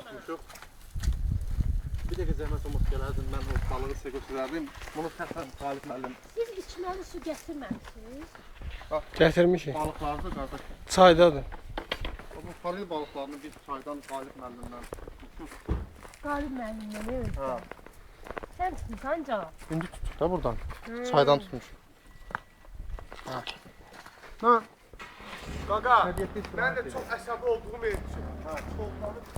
tutmuşuq. Bir dəqiqə zəhmət olmaz gələrdim, mən o balığı sizə göstərərdim. Bunu səhvən Talib müəllim. Siz içməli su gətirməmisiniz? Gətirmişik. Balıqlardır qardaş. Çaydadır. Bu forel balıqlarını biz çaydan Talib müəllimdən tutmuşuq. Qalib müəllimdən öldü. Ha. Sən tutmusan canım. İndi tutduq da buradan. Çaydan tutmuşuq. Ha. Ha. Qaqa, mən də çox əsəbi olduğum üçün. Ha, çoxlanıb.